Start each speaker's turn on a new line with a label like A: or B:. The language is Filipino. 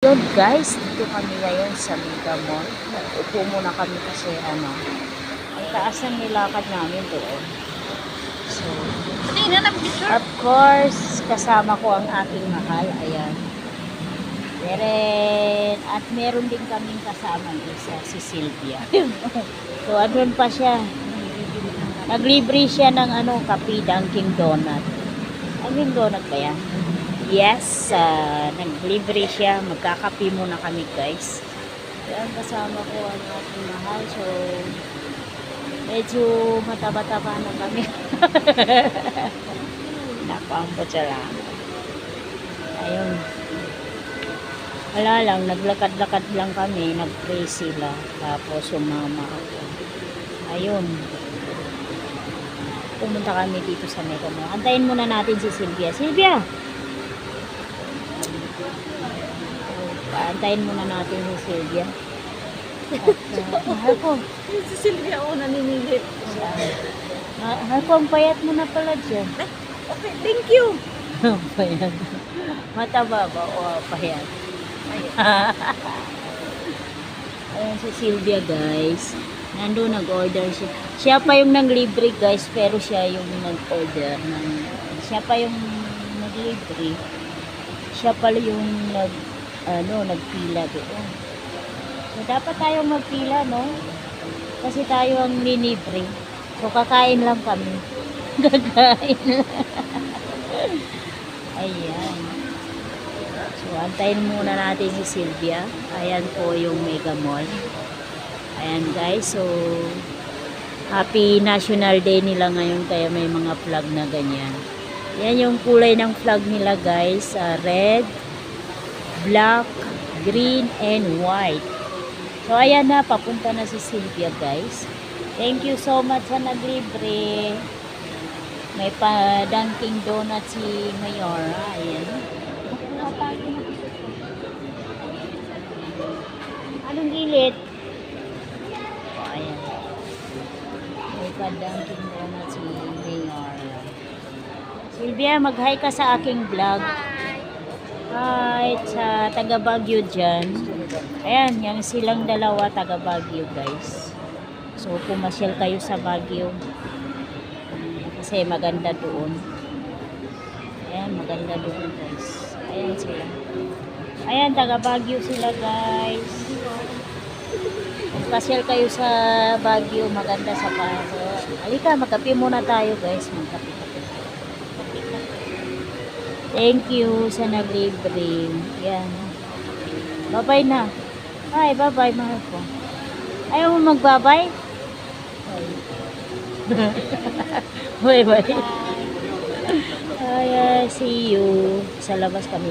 A: Yun guys, dito kami ngayon sa Mega Mall. Upo muna kami kasi ang taas ng nilakad namin doon. So, of course, kasama ko ang aking mahal. Ayan. At meron din kaming kasama isa, si Sylvia. So, andun pa siya. Naglibre siya ng kape, Dunkin Donut. Dunkin Donut ba yan? Yes, naglibre siya. Magkakape muna kami guys. Yan, kasama ko ang aking mahal. So, medyo mataba-taba na kami. Napambot siya lang. Ayun. Wala lang, naglakad-lakad lang kami. Nag-pray sila. Tapos sumama ako. Ayun. Pumunta kami dito sa Mega Mall. Antayin muna natin si Sylvia. Sylvia! Antayin muna natin si Sylvia. At, mahal ko.
B: Si Sylvia ako naninilit.
A: Mahal ko, ang payat mo na pala dyan.
B: Okay, thank you.
A: Payat. Mataba ba? O, payat. Ayan si Sylvia guys. Nandun nag-order siya. Siya pa yung nang-libre guys, pero siya yung nag-order. Siya pa yung nag-libre. Siya pala yung nagpila doon. So, dapat tayong magpila, no? Kasi tayo ang nilibre. So, kakain lang kami. Kakain lang. Ayan. So, antayin muna natin si Sylvia. Ayan po yung Mega Mall. Ayan guys. So, happy National Day nila ngayon. Kaya may mga flag na ganyan. Yan yung kulay ng flag nila guys. Red, black, green, and white. So, ayan na. Papunta na si Sylvia guys. Thank you so much sa naglibre. May pa Dunkin Donut si Mayora. Ayan. Anong gilit? O, ayan. May pa Dunkin Donut si Mayora. Sylvia, mag-hi ka sa aking vlog. Hi, sa taga Baguio dyan. Ayan, yung silang dalawa taga Baguio guys. So, pumasyal kayo sa Baguio. Kasi maganda doon. Ayan, maganda doon guys. Ayan sila. Ayan, taga Baguio sila guys. Pumasyal kayo sa Baguio. Maganda sa Baguio. Halika, magkape muna tayo guys. Magkape. Thank you sa naglibre. Yan. Bye-bye na. Ay, bye-bye mahal ko. Ayaw mo mag-bye-bye? Bye-bye. Ay, see you. Sa labas kami.